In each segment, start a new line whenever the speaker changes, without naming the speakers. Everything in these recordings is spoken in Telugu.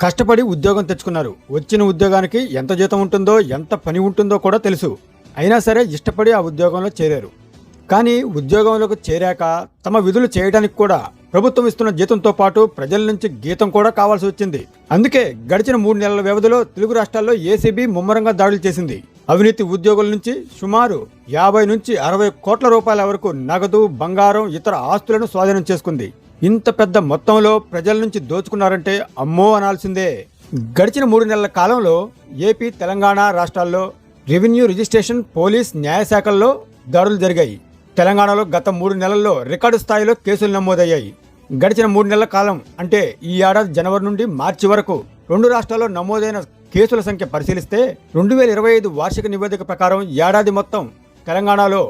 కష్టపడి ఉద్యోగం తెచ్చుకున్నారు. వచ్చిన ఉద్యోగానికి ఎంత జీతం ఉంటుందో, ఎంత పని ఉంటుందో కూడా తెలుసు. అయినా సరే ఇష్టపడి ఆ ఉద్యోగంలో చేరారు. కానీ ఉద్యోగంలోకి చేరాక తమ విధులు చేయడానికి కూడా ప్రభుత్వం ఇస్తున్న జీతంతో పాటు ప్రజల నుంచి గీతం కూడా కావాల్సి వచ్చింది. అందుకే గడిచిన 3 నెలల వ్యవధిలో తెలుగు రాష్ట్రాల్లో ఏసీబీ ముమ్మరంగా దాడులు చేసింది. అవినీతి ఉద్యోగుల నుంచి సుమారు 50 నుంచి 60 కోట్ల రూపాయల వరకు నగదు, బంగారం, ఇతర ఆస్తులను స్వాధీనం చేసుకుంది. ఇంత పెద్ద మొత్తంలో ప్రజల నుంచి దోచుకున్నారంటే అమ్మో అనాల్సిందే. గడిచిన 3 నెలల కాలంలో ఏపీ, తెలంగాణ రాష్ట్రాల్లో రెవెన్యూ, రిజిస్ట్రేషన్, పోలీస్, న్యాయశాఖల్లో దాడులు జరిగాయి. తెలంగాణలో గత 3 నెలల్లో రికార్డు స్థాయిలో కేసులు నమోదయ్యాయి. గడిచిన 3 నెలల కాలం అంటే ఈ ఏడాది జనవరి నుండి మార్చి వరకు 2 రాష్ట్రాల్లో నమోదైన కేసుల సంఖ్య పరిశీలిస్తే 2025 వార్షిక నివేదిక ప్రకారం ఏడాది మొత్తం తెలంగాణలో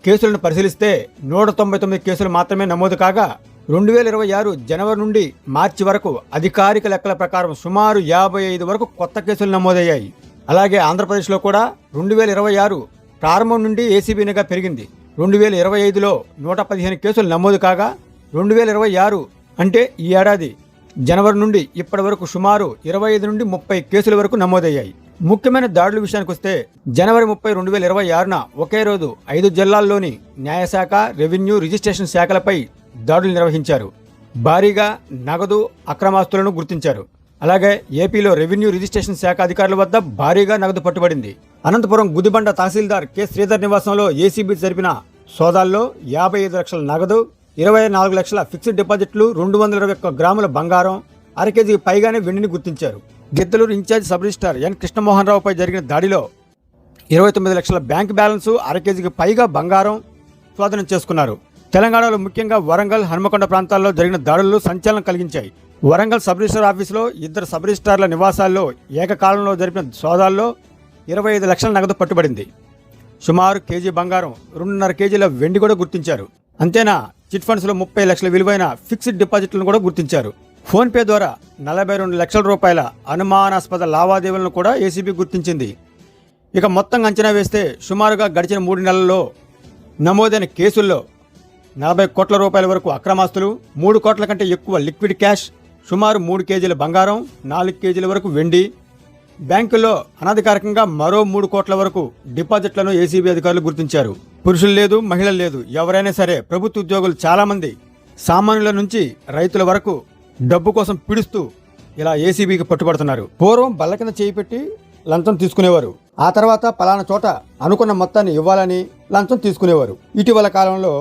కేసులను పరిశీలిస్తే 199 కేసులు మాత్రమే నమోదు కాగా 2026 జనవరి నుండి మార్చి వరకు అధికారిక లెక్కల ప్రకారం సుమారు 55 వరకు కొత్త కేసులు నమోదయ్యాయి. అలాగే ఆంధ్రప్రదేశ్లో కూడా 2026 ప్రారంభం నుండి ఏసీబీ నిఘా పెరిగింది. 2025లో 115 కేసులు నమోదు కాగా 2026 అంటే ఈ ఏడాది జనవరి నుండి ఇప్పటి వరకు సుమారు 25 నుండి 30 కేసుల వరకు నమోదయ్యాయి. ముఖ్యమైన దాడుల విషయానికి వస్తే జనవరి 30, 2026న ఒకే రోజు 5 జిల్లాల్లోని న్యాయశాఖ, రెవెన్యూ, రిజిస్ట్రేషన్ శాఖలపై దాడులు నిర్వహించారు. భారీగా నగదు, అక్రమాస్తులను గుర్తించారు. అలాగే ఏపీలో రెవెన్యూ, రిజిస్ట్రేషన్ శాఖ అధికారుల వద్ద భారీగా నగదు పట్టుబడింది. అనంతపురం గుదిబండ తహసీల్దార్ కె శ్రీధర్ నివాసంలో ఏసీబీ జరిపిన సోదాల్లో 55 లక్షల నగదు, 24 లక్షల ఫిక్స్డ్ డిపాజిట్లు, 221 గ్రాముల బంగారం, అర కేజీకి పైగానే వెండిని గుర్తించారు. గిద్దలూరు ఇన్ఛార్జ్ సబ్ రిజిస్ట్రార్ ఎన్ కృష్ణమోహన్ రావుపై జరిగిన దాడిలో 29 లక్షల బ్యాంక్ బ్యాలెన్సు, అర కేజీకి పైగా బంగారం స్వాధీనం చేసుకున్నారు. తెలంగాణలో ముఖ్యంగా వరంగల్, హనుమకొండ ప్రాంతాల్లో జరిగిన దాడులు సంచలనం కలిగించాయి. వరంగల్ సబ్ రిజిస్ట్రార్ ఆఫీసులో 2 సబ్ రిజిస్ట్రార్ల నివాసాల్లో ఏకకాలంలో జరిపిన సోదాల్లో 25 లక్షల నగదు పట్టుబడింది. సుమారు కేజీ బంగారం, 2.5 కేజీల వెండి కూడా గుర్తించారు. అంతేనా, చిట్ ఫండ్స్లో 30 లక్షల విలువైన ఫిక్స్డ్ డిపాజిట్లను కూడా గుర్తించారు. ఫోన్పే ద్వారా 42 లక్షల రూపాయల అనుమానాస్పద లావాదేవీలను కూడా ఏసీబీ గుర్తించింది. ఇక మొత్తంగా అంచనా వేస్తే సుమారుగా గడిచిన 3 నెలల్లో నమోదైన కేసుల్లో 40 కోట్ల రూపాయల వరకు అక్రమాస్తులు, 3 కోట్ల కంటే ఎక్కువ లిక్విడ్ క్యాష్, సుమారు 3 కేజీల బంగారం, 4 కేజీల వరకు వెండి, బ్యాంకుల్లో అనధికారికంగా మరో 3 కోట్ల వరకు డిపాజిట్లను ఏసీబీ అధికారులు గుర్తించారు. పురుషులు లేదు, మహిళలు లేదు, ఎవరైనా సరే ప్రభుత్వ ఉద్యోగులు చాలామంది సామాన్యుల నుంచి రైతుల వరకు డబ్బు కోసం పిడుస్తూ ఇలా ఏసీబీకి పట్టుబడుతున్నారు. పూర్వం బల్ల కింద చేయి పెట్టి లంచం తీసుకునేవారు. ఆ తర్వాత పలానా చోట అనుకున్న మొత్తాన్ని ఇవ్వాలని లంచం తీసుకునేవారు. ఇటీవల కాలంలో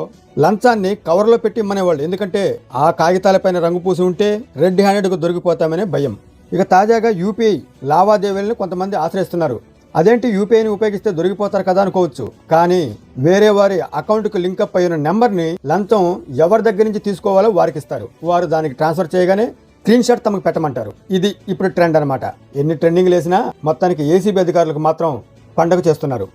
లంచాన్ని కవర్లో పెట్టి ఇమ్మనేవాళ్ళు. ఎందుకంటే ఆ కాగితాలపైన రంగు పూసి ఉంటే రెడ్ హ్యాండెడ్గా దొరికిపోతామనే భయం. ఇక తాజాగా యూపీఐ లావాదేవీలను కొంతమంది ఆశ్రయిస్తున్నారు. అదేంటి, యూపీఐని ఉపయోగిస్తే దొరికిపోతారు కదా అనుకోవచ్చు. కానీ వేరే వారి అకౌంట్కు లింకప్ అయిన నెంబర్ని లంచం ఎవరి దగ్గర నుంచి తీసుకోవాలో వారికి ఇస్తారు. వారు దానికి ట్రాన్స్ఫర్ చేయగానే స్క్రీన్ షాట్ తమకు పెట్టమంటారు. ఇది ఇప్పుడు ట్రెండ్ అనమాట. ఎన్ని ట్రెండింగ్లు వేసినా మొత్తానికి ఏసీబీ అధికారులకు మాత్రం పండగ చేస్తున్నారు.